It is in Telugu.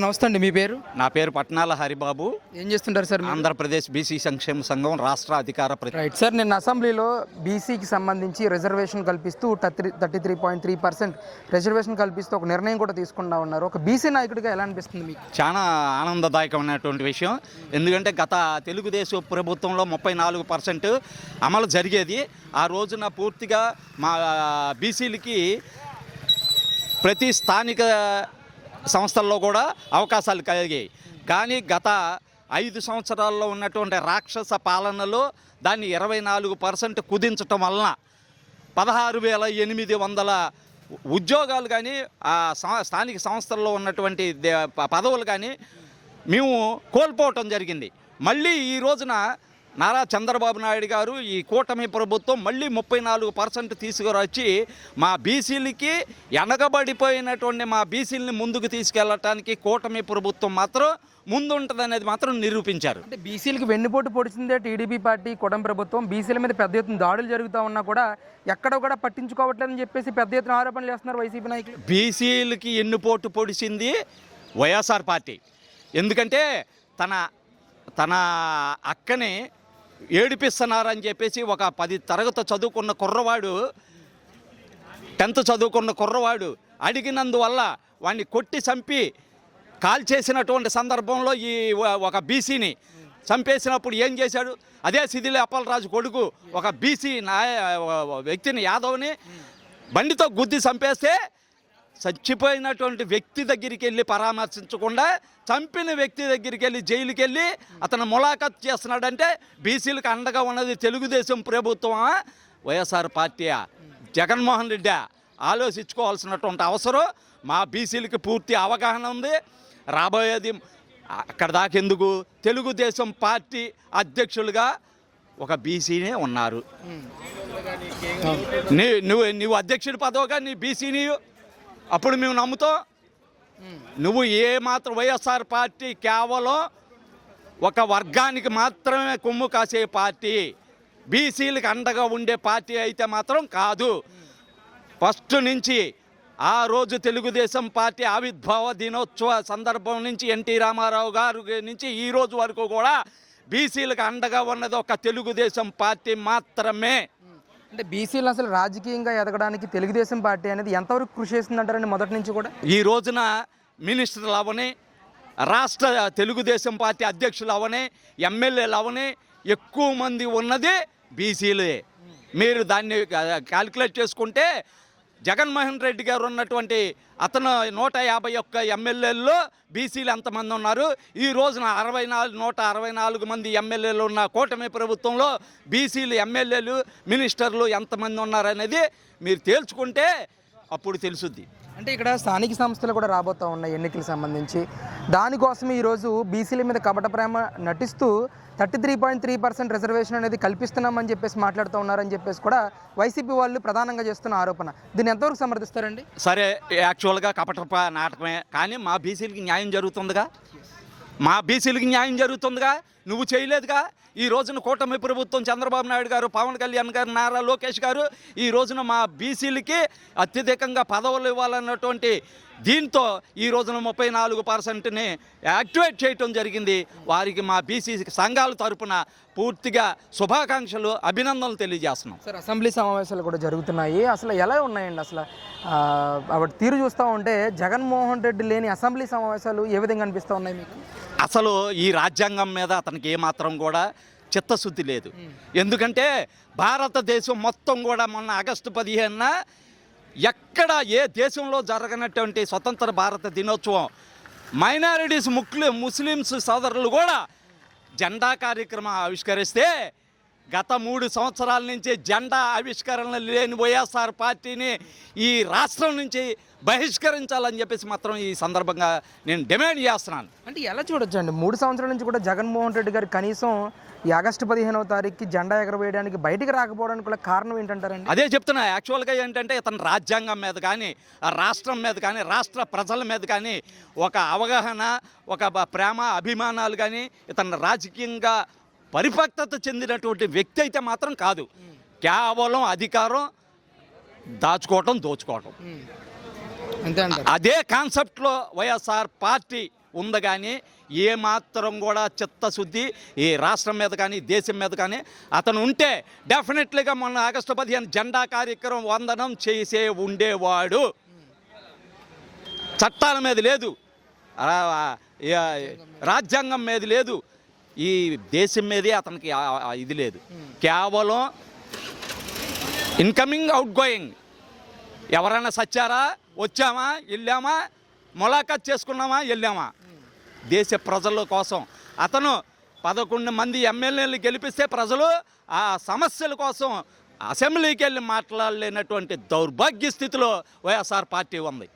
నమస్తే అండి. మీ పేరు? నా పేరు పట్నాల హరిబాబు. ఏం చేస్తుంటారు సార్? ఆంధ్రప్రదేశ్ బీసీ సంక్షేమ సంఘం రాష్ట్ర అధికార రైట్ సార్. నిన్న అసెంబ్లీలో బీసీకి సంబంధించి రిజర్వేషన్ కల్పిస్తూ 33.3% రిజర్వేషన్ కల్పిస్తూ ఒక నిర్ణయం కూడా తీసుకున్నా ఉన్నారు. ఒక బీసీ నాయకుడిగా ఎలా అనిపిస్తుంది మీకు? చాలా ఆనందదాయకమైనటువంటి విషయం. ఎందుకంటే గత తెలుగుదేశం ప్రభుత్వంలో 34% అమలు జరిగేది. ఆ రోజున పూర్తిగా మా బీసీలకి ప్రతి స్థానిక సంస్థల్లో కూడా అవకాశాలు కలిగాయి. కానీ గత 5 సంవత్సరాల్లో ఉన్నటువంటి రాక్షస పాలనలో దాన్ని 24% కుదించటం వలన 16,800 ఉద్యోగాలు కానీ ఆ స్థానిక సంస్థల్లో ఉన్నటువంటి పదవులు కానీ మేము కోల్పోవటం జరిగింది. మళ్ళీ ఈ రోజున నారా చంద్రబాబు నాయుడు గారు ఈ కూటమి ప్రభుత్వం మళ్ళీ 34% తీసుకురొచ్చి మా బీసీలకి వెనకబడిపోయినటువంటి మా బీసీలని ముందుకు తీసుకెళ్ళటానికి కూటమి ప్రభుత్వం మాత్రం ముందుంటుంది అనేది మాత్రం నిరూపించారు. అంటే బీసీలకి వెన్నుపోటు పొడిచిందే టీడీపీ పార్టీ కూటమి ప్రభుత్వం. బీసీల మీద పెద్ద ఎత్తున దాడులు జరుగుతూ ఉన్నా కూడా ఎక్కడ కూడా పట్టించుకోవట్లేదని చెప్పేసి పెద్ద ఎత్తున ఆరోపణలు చేస్తున్నారు వైసీపీ నాయకులు. బీసీలకి ఎన్నుపోటు పొడిచింది వైఎస్ఆర్ పార్టీ. ఎందుకంటే తన అక్కని ఏడిపిస్తున్నారని చెప్పేసి ఒక 10 తరగతి చదువుకున్న కుర్రవాడు 10th చదువుకున్న కుర్రవాడు అడిగినందువల్ల వాడిని కొట్టి చంపి కాల్ చేసినటువంటి సందర్భంలో ఈ ఒక బీసీని చంపేసినప్పుడు ఏం చేశాడు? అదే సిదిలి అప్పలరాజు కొడుకు ఒక బీసీ వ్యక్తిని యాదవ్ని బండితో గుద్ది చంపేస్తే చచ్చిపోయినటువంటి వ్యక్తి దగ్గరికి వెళ్ళి పరామర్శించకుండా చంపిన వ్యక్తి దగ్గరికి వెళ్ళి జైలుకి వెళ్ళి అతను ములాఖత్ చేస్తున్నాడంటే బీసీలకు అండగా ఉన్నది తెలుగుదేశం ప్రభుత్వమా వైఎస్ఆర్ పార్టీయా జగన్మోహన్ రెడ్డి? ఆలోచించుకోవాల్సినటువంటి అవసరం మా బీసీలకి పూర్తి అవగాహన ఉంది. రాబోయేది అక్కడ దాకెందుకు తెలుగుదేశం పార్టీ అధ్యక్షులుగా ఒక బీసీనే ఉన్నారు. నువ్వు అధ్యక్షుడి పదవిగా నీ బీసీని అప్పుడు మేము నమ్ముతాం. నువ్వు ఏమాత్రం వైఎస్ఆర్ పార్టీ కేవలం ఒక వర్గానికి మాత్రమే కొమ్ము కాసే పార్టీ, బీసీలకు అండగా ఉండే పార్టీ అయితే మాత్రం కాదు. ఫస్ట్ నుంచి ఆ రోజు తెలుగుదేశం పార్టీ ఆవిర్భావ దినోత్సవ సందర్భం నుంచి ఎన్టీ రామారావు గారు నుంచి ఈ రోజు వరకు కూడా బీసీలకు అండగా ఉన్నది ఒక తెలుగుదేశం పార్టీ మాత్రమే. అంటే బీసీలు అసలు రాజకీయంగా ఎదగడానికి తెలుగుదేశం పార్టీ అనేది ఎంతవరకు కృషి చేస్తుందంటారండి? మొదటి నుంచి కూడా ఈ రోజున మినిస్టర్లు అవని, రాష్ట్ర తెలుగుదేశం పార్టీ అధ్యక్షులు అవని, ఎమ్మెల్యేలు అవని ఎక్కువ మంది ఉన్నది బీసీలే. మీరు దాన్ని క్యాలిక్యులేట్ చేసుకుంటే జగన్మోహన్ రెడ్డి గారు ఉన్నటువంటి అతను 151 ఎమ్మెల్యేల్లో బీసీలు ఎంతమంది ఉన్నారు? ఈ రోజున 164 మంది ఎమ్మెల్యేలు ఉన్న కూటమి ప్రభుత్వంలో బీసీలు ఎమ్మెల్యేలు మినిస్టర్లు ఎంతమంది ఉన్నారనేది మీరు తేల్చుకుంటే అప్పుడు తెలుసుద్ది. అంటే ఇక్కడ స్థానిక సంస్థలు కూడా రాబోతూ ఉన్నాయి ఎన్నికలకు సంబంధించి. దానికోసం ఈరోజు బీసీల మీద కపట ప్రేమ నటిస్తూ 33.3% రిజర్వేషన్ అనేది కల్పిస్తున్నామని చెప్పేసి మాట్లాడుతూ ఉన్నారని చెప్పేసి కూడా వైసీపీ వాళ్ళు ప్రధానంగా చేస్తున్న ఆరోపణ. దీన్ని ఎంతవరకు సమర్థిస్తారండి? సరే, యాక్చువల్గా కపట నాటకమే, కానీ మా బీసీలకి న్యాయం జరుగుతుందిగా. నువ్వు చేయలేదుగా. ఈ రోజున కూటమి ప్రభుత్వం చంద్రబాబు నాయుడు గారు, పవన్ కళ్యాణ్ గారు, నారా లోకేష్ గారు ఈ రోజున మా బీసీలకి అత్యధికంగా పదవులు ఇవ్వాలన్నటువంటి దీంతో ఈ రోజున 34%ని యాక్టివేట్ చేయటం జరిగింది. వారికి మా బీసీ సంఘాల తరపున పూర్తిగా శుభాకాంక్షలు, అభినందనలు తెలియజేస్తున్నాం. సార్, అసెంబ్లీ సమావేశాలు కూడా జరుగుతున్నాయి. అసలు ఎలా ఉన్నాయండి? అసలు వాటి తీరు చూస్తూ ఉంటే జగన్మోహన్ రెడ్డి లేని అసెంబ్లీ సమావేశాలు ఏ విధంగా అనిపిస్తూ ఉన్నాయి మీకు? అసలు ఈ రాజ్యాంగం మీద అతనికి ఏమాత్రం కూడా చిత్తశుద్ధి లేదు. ఎందుకంటే భారతదేశం మొత్తం కూడా మొన్న ఆగస్టు 15న ఎక్కడ ఏ దేశంలో జరగనటువంటి స్వతంత్ర భారత దినోత్సవం మైనారిటీస్ ముస్లిమ్స్ సోదరులు కూడా జెండా కార్యక్రమం ఆవిష్కరిస్తే గత 3 సంవత్సరాల నుంచి జెండా ఆవిష్కరణ లేని వైఎస్ఆర్ పార్టీని ఈ రాష్ట్రం నుంచి బహిష్కరించాలని చెప్పేసి మాత్రం ఈ సందర్భంగా నేను డిమాండ్ చేస్తున్నాను. అంటే ఎలా చూడొచ్చు అండి? 3 సంవత్సరాల నుంచి కూడా జగన్మోహన్ రెడ్డి గారు కనీసం ఈ ఆగస్టు 15వ తారీఖుకి జెండా ఎగరవేయడానికి బయటికి రాకపోవడానికి కూడా కారణం ఏంటంటారండి? అదే చెప్తున్నా. యాక్చువల్గా ఏంటంటే ఇతను రాజ్యాంగం మీద కానీ, రాష్ట్రం మీద కానీ, రాష్ట్ర ప్రజల మీద కానీ ఒక అవగాహన, ఒక ప్రేమ, అభిమానాలు కానీ ఇతను రాజకీయంగా పరిపక్వత చెందినటువంటి వ్యక్తి అయితే మాత్రం కాదు. కేవలం అధికారం దాచుకోవటం, దోచుకోవటం. అదే కాన్సెప్ట్లో వైఎస్ఆర్ పార్టీ ఉంది కానీ ఏమాత్రం కూడా చిత్తశుద్ధి ఈ రాష్ట్రం మీద కానీ దేశం మీద కానీ అతను ఉంటే డెఫినెట్లీగా మొన్న ఆగస్టు 15 జెండా కార్యక్రమం వందనం చేసే ఉండేవాడు. చట్టాల మీద లేదు, రాజ్యాంగం మీద లేదు, ఈ దేశం మీదే అతనికి ఇది లేదు. కేవలం ఇన్కమింగ్ అవుట్ గోయింగ్. ఎవరైనా సచ్చారా, వచ్చామా, వెళ్ళామా, ములాఖాత్ చేసుకున్నామా, వెళ్ళామా. దేశ ప్రజల కోసం అతను 11 మంది ఎమ్మెల్యేలు గెలిపిస్తే ప్రజలు ఆ సమస్యల కోసం అసెంబ్లీకి వెళ్ళి మాట్లాడలేనటువంటి దౌర్భాగ్య స్థితిలో వైఎస్ఆర్ పార్టీ ఉంది.